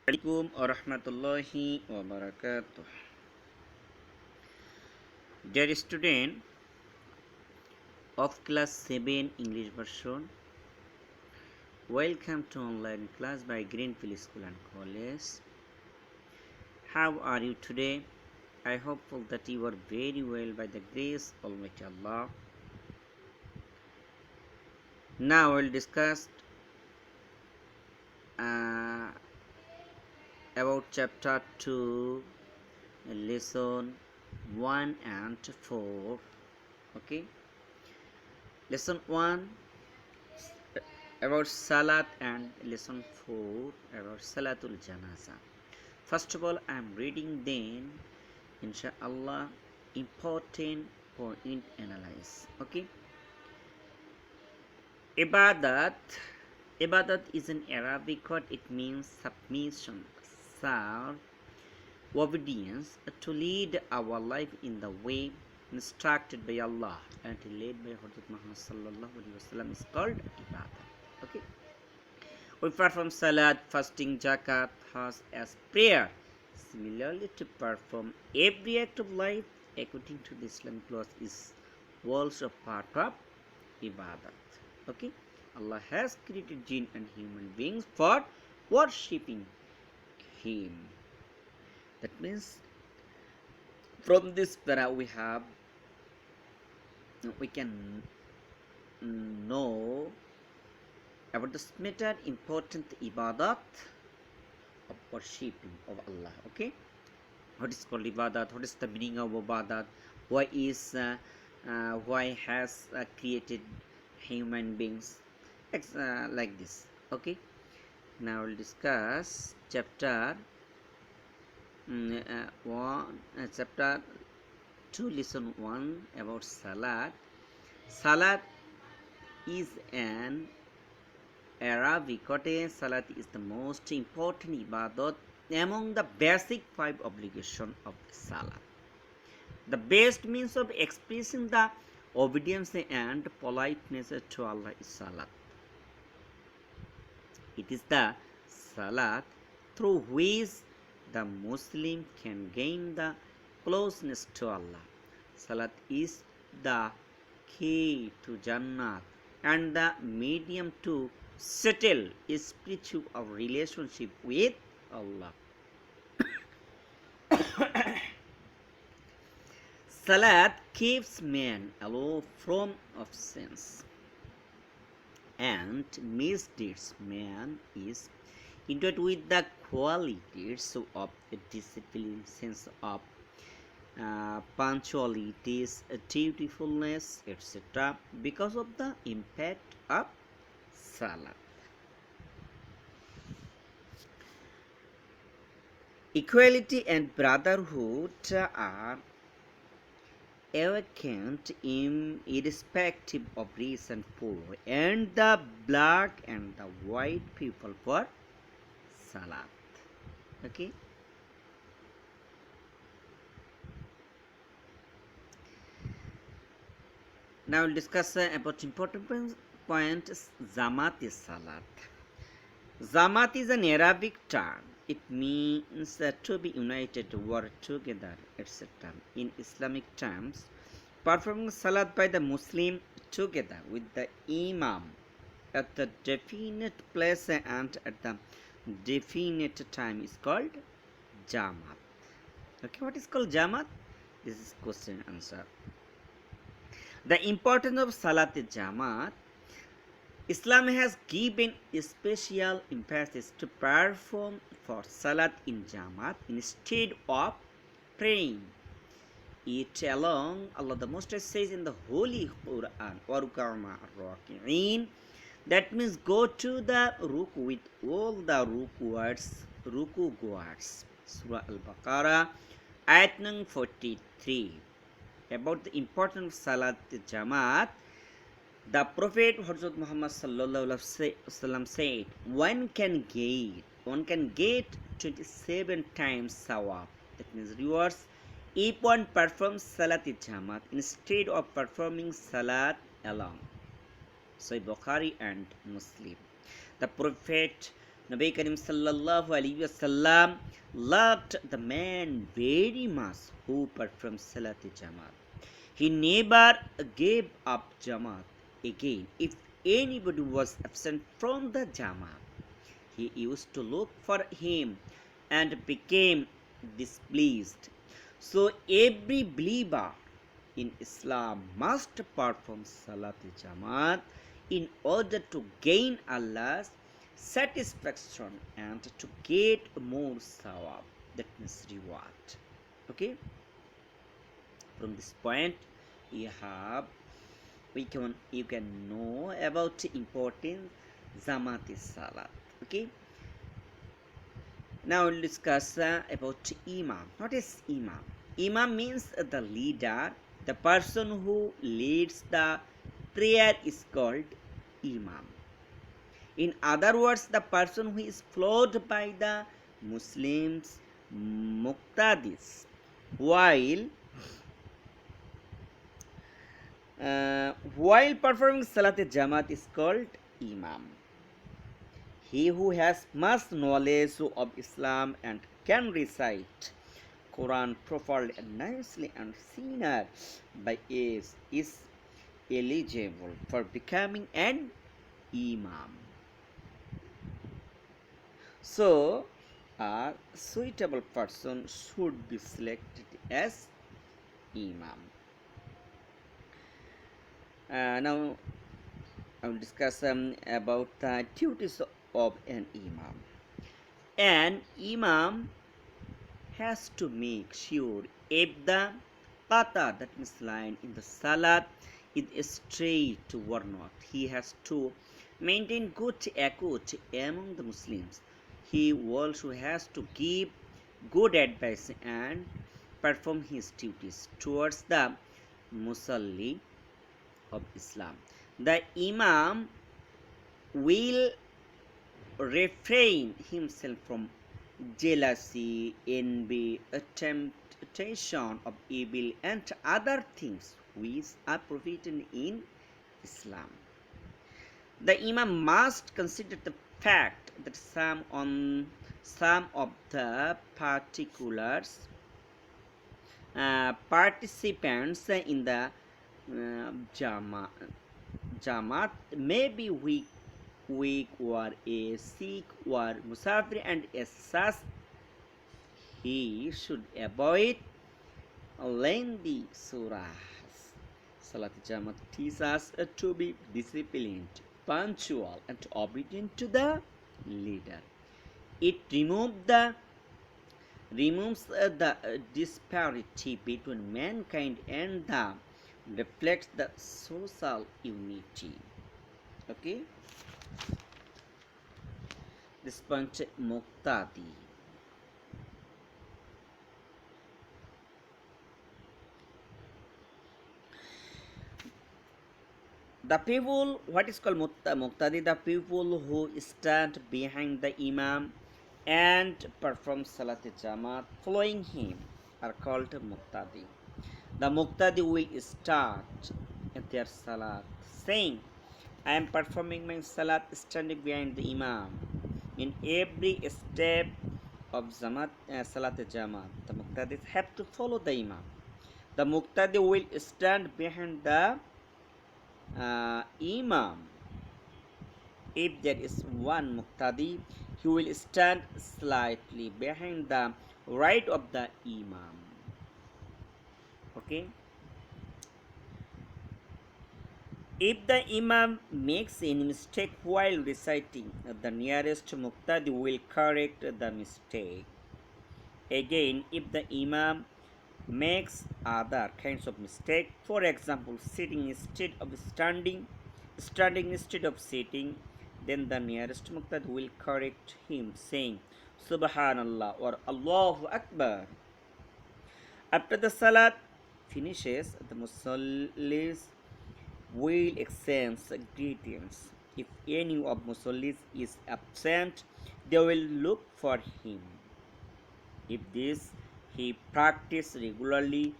Alaikum warahmatullahi wabarakatuh. Dear student of class 7 English version, welcome to online class by Greenfield School and College. How are you today? I hope that you are very well by the grace of Almighty Allah. Now I will discuss uh, about chapter 2, lesson 1 and 4. Okay, lesson 1 about Salat and lesson 4 about Salatul Janaza. First of all, I am reading then, inshallah, important point analyze. Okay, Ibadat. Ibadat is an Arabic word. It means submission, serve, obedience, to lead our life in the way instructed by Allah and led by Hazrat Muhammad sallallahu alaihi wasallam is called ibadah. Okay, we perform salat, fasting, zakat, hajj as prayer. Similarly, to perform every act of life according to the Islamic laws is also part of ibadat. Okay, Allah has created jinn and human beings for worshipping Him. That means from this para we can know about the matter important ibadat of worshipping of Allah. Okay, what is called ibadat? What is the meaning of ibadat? Why has created human beings like this? Okay, now we'll discuss chapter chapter 2 lesson 1 about salat. Salat is an Arabic word. Salat is the most important ibadat among the basic 5 obligations of salat. The best means of expressing the obedience and politeness to Allah is salat. It is the salat through which the Muslim can gain the closeness to Allah. Salat is the key to Jannah and the medium to settle a spiritual relationship with Allah. Salat keeps man aloof from of sins and misdeeds. Man is endowed with the qualities of discipline, sense of punctualities, dutifulness, etc., because of the impact of salat. Equality and brotherhood are awakened irrespective of race and poor, and the black and the white people for salat. Okay, now we'll discuss about important point Zamat is salat. Zamat is an Arabic term. It means to be united, work together, etc. In Islamic terms, performing salat by the Muslim together with the Imam at the definite place and at the definite time is called Jamaat. Okay, what is called Jamaat? This is question answer. The importance of Salat Jamaat. Islam has given special emphasis to perform for Salat in Jamaat instead of praying it alone. Allah the Most High says in the Holy Quran, وَرُكَعْ that means go to the ruku with all the ruku words. Surah Al-Baqarah, ayat number 43. About the importance of Salat Jamaat, the Prophet Hazrat Muhammad sallallahu alaihi wasallam said, one can get 27 times sawab. That means rewards if one performs Salat Jamaat instead of performing Salat alone. Sahih Bukhari and Muslim. The Prophet Nabi Karim sallallahu alaihi wasallam loved the man very much who performed Salat Jamaat. He never gave up Jamaat again. If anybody was absent from the Jamaat, he used to look for him and became displeased. So every believer in Islam must perform Salat Jamaat in order to gain Allah's satisfaction and to get more sawab, that means reward. Okay, from this point you can know about important Zamat Salat. Okay, now we'll discuss about Imam. What is Imam? Imam means the leader, the person who leads the prayer is called Imam. In other words, the person who is followed by the Muslims, Muqtadis, while performing Salat Jamaat is called Imam. He who has much knowledge of Islam and can recite Quran properly and nicely and senior by age is eligible for becoming an Imam. So, a suitable person should be selected as Imam. Now, I will discuss about the duties of an Imam. An Imam has to make sure if the qata, that means line in the salat, is straight or not. He has to maintain good accord among the Muslims. He also has to give good advice and perform his duties towards the Musalli of Islam. The Imam will refrain himself from jealousy, envy, temptation of evil, and other things which are prohibited in Islam. The Imam must consider the fact that some of the participants in the Jamaat may be weak or a sick or musafir, and as such he should avoid lengthy surahs. Salat Jamaat teaches us to be disciplined, punctual, and obedient to the leader. It removes the disparity between mankind and reflects the social unity. Okay, this point Muqtadi. The people, what is called Muqtadi, the people who stand behind the Imam and perform Salat Jamaat following him are called Muqtadi. The Muqtadi will start their Salat saying, I am performing my Salat standing behind the Imam. In every step of Salat Jamaat, the Muqtadis have to follow the Imam. The Muqtadi will stand behind the Imam. If there is one Muqtadi, he will stand slightly behind the right of the Imam. Okay. If the Imam makes any mistake while reciting, the nearest Muqtadi will correct the mistake. Again, if the Imam makes other kinds of mistake, for example, sitting instead of standing, standing instead of sitting, then the nearest Muqtadi will correct him, saying Subhanallah or Allahu Akbar. After the Salat finishes, the Musallis will exchange greetings. If any of Musallis is absent, they will look for him. If this he practice regularly,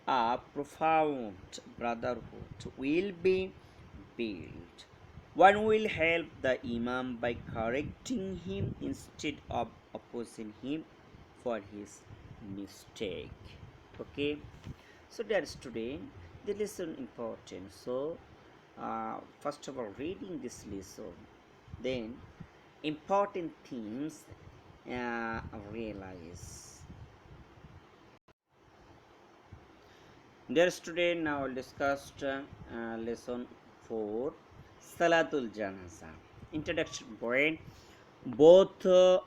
a profound brotherhood will be built. One will help the Imam by correcting him instead of opposing him for his mistake. Okay, so that's today the lesson important. So, first of all, reading this lesson, then important themes realize. Dear student, now we'll discuss lesson 4, Salatul Janaza. Introduction point. Both the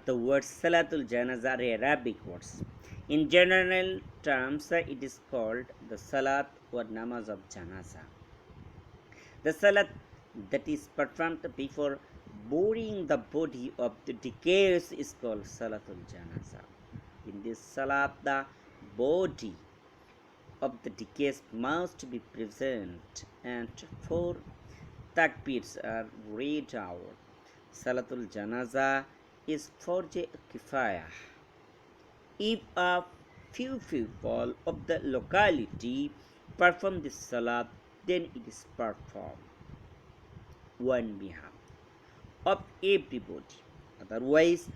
word Salatul Janaza are Arabic words. In general terms, it is called the Salat or Namaz of Janaza. The Salat that is performed before burying the body of the deceased is called Salatul Janaza. In this Salat, the body of the deceased must be present and 4 takbirs are read out. Salatul Janaza is farj kifaya. If a few people of the locality perform this salat, then it is performed on behalf of everybody. Otherwise,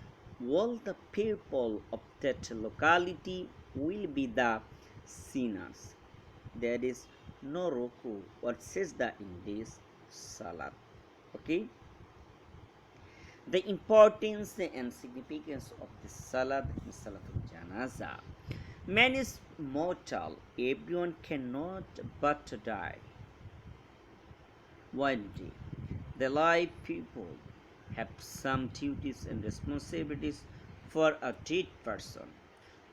all the people of that locality will be the sinners. There is no ruku or sajda in this salat. Okay? The importance and significance of the salat in Salatul Janaza. Man is mortal, everyone cannot but die. One day, the live people have some duties and responsibilities for a dead person.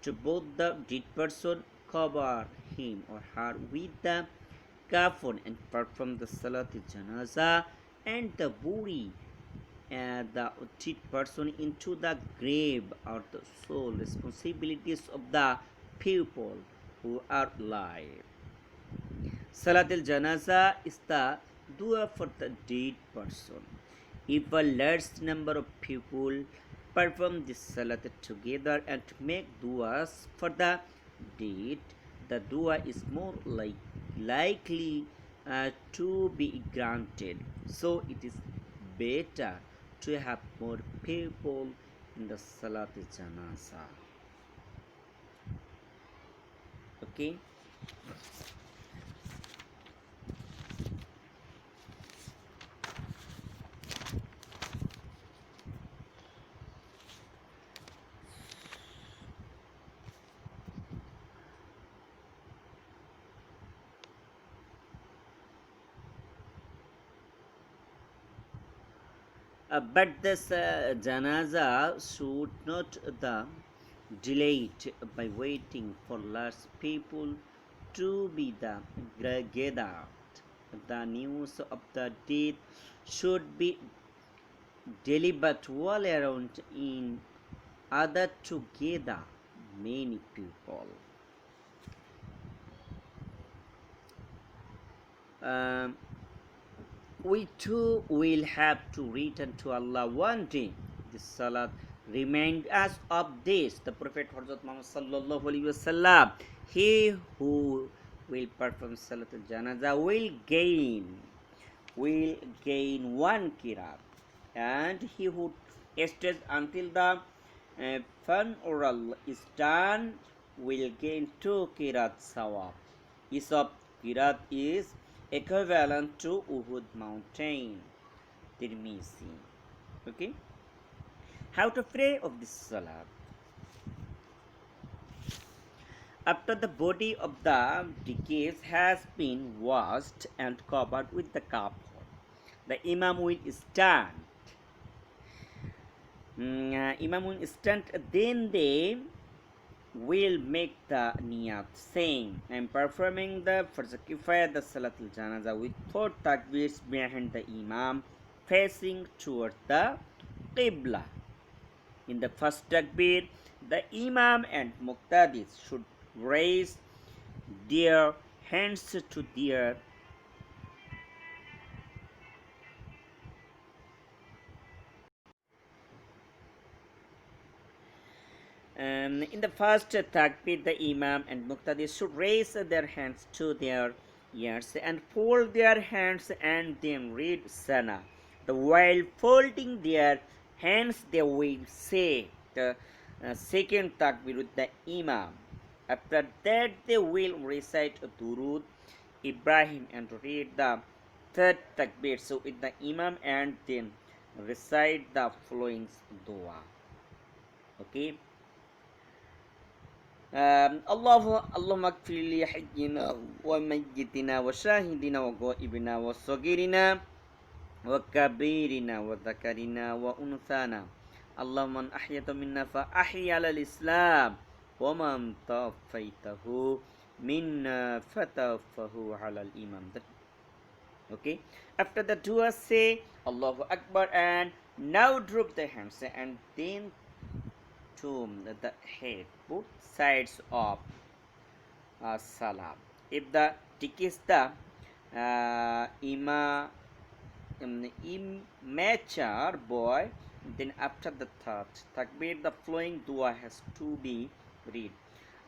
To both the dead person, cover him or her with the kafan and perform the Salatul Janaza, and the bury the dead person into the grave are the sole responsibilities of the people who are alive. Salatul Janaza is the dua for the dead person. If a large number of people perform this salat together and make duas for the dead, the dua is more likely to be granted. So it is better to have more people in the Salat Janaza. Okay. But this janaza should not the delayed by waiting for large people to be the gathered. The news of the death should be delivered all around in order to gather many people. Um, we too will have to return to Allah one day. This salat remind us of this. The Prophet Muhammad sallallahu alaihi wasallam, he who will perform salat al-janaza will gain one kirat, and he who stays until the funeral is done will gain 2 kirat sawab. Each of kirat is equivalent to Uhud mountain. Tirmizi. Okay. How to pray of this salat? After the body of the deceased has been washed and covered with the kafan, the Imam will stand. Imam will stand, then they will make the niyat saying, I am performing the Farz Kifaya, the Salatul Janaza with 4 takbirs behind the Imam facing toward the Qibla. In the first takbir, the Imam and Muqtadis should raise their hands to their in the first takbir, the Imam and Muqtadis should raise their hands to their Yes, and fold their hands and then read Sana. While folding their hands, they will say the second takbir with the Imam. After that, they will recite Durud Ibrahim and read the third takbir. So, with the Imam and then recite the following dua. Okay. اللهم اغفر لحينا وميتنا وشاهدنا وغائبنا وصغيرنا وكبيرنا وذكرنا وأنثانا اللهم من أحيت منا فأحي على الإسلام ومن توفيته منا فتوفه على الإيمان. Okay, after the dua say Allahu Akbar and now drop the hands and then to the head, both sides of salam. If the is the immature boy, then after the third takbir, the flowing dua has to be read.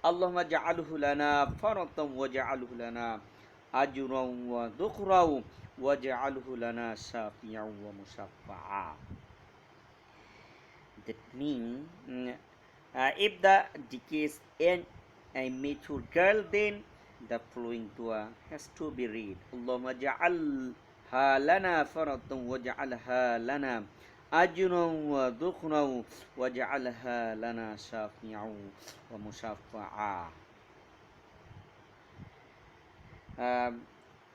Allahumma ja'alhu lana faratan wa ja'alhu lana ajran wa dhukhran wa ja'alhu lana shafi'an wa mushaffa'a. That means if the decades and a mature girl, then the following dua has to be read. Allahumma ja'alha lana faratan wa ja'alha lana ajran wa dhukhran wa ja'alha lana shafi'an wa mushaffa'a.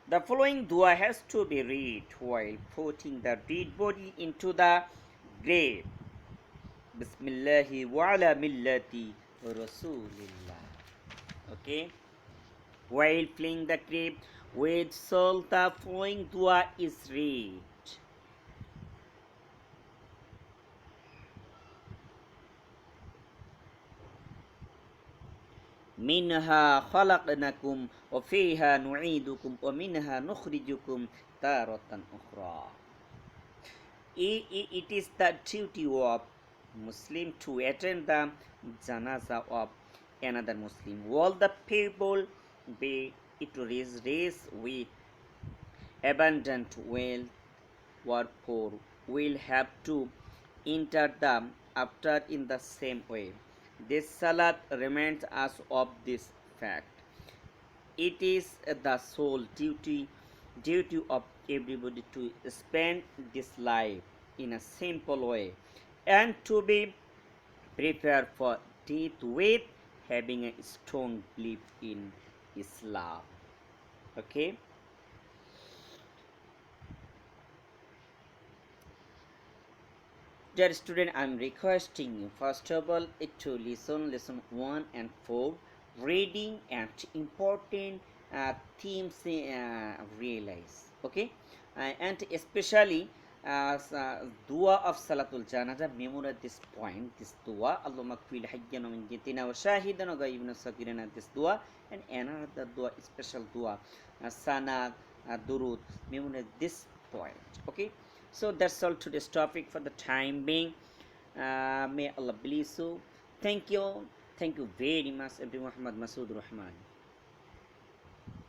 The following dua has to be read while putting the dead body into the grave. Bismillahi wa ala millati Rasulillah. Okay. While playing the grave with salt, the following dua is read. Minha khalaqnakum wa fiha nu'idukum wa minha nukhrijukum taratan ukhra. It is the duty of Muslim to attend the janaza of another Muslim. All the people be it raised with abundant wealth or poor will have to enter the after in the same way. This salat reminds us of this fact. It is the sole duty of everybody to spend this life in a simple way and to be prepared for death with having a strong belief in Islam. Okay. Dear student, I am requesting you first of all to listen lesson 1 and 4, reading and important themes realize. Okay, and especially dua of Salatul Janaza, memorize this point, this dua. Allahumma kfil hayyana min jitina wa shahidana wa ghaibina sakirana, this dua, and another dua, special dua, sana, durud, memorize this point. Okay, so that's all today's topic for the time being. May Allah bless you. Thank you very much, Abdul Muhammad Masood Rahman.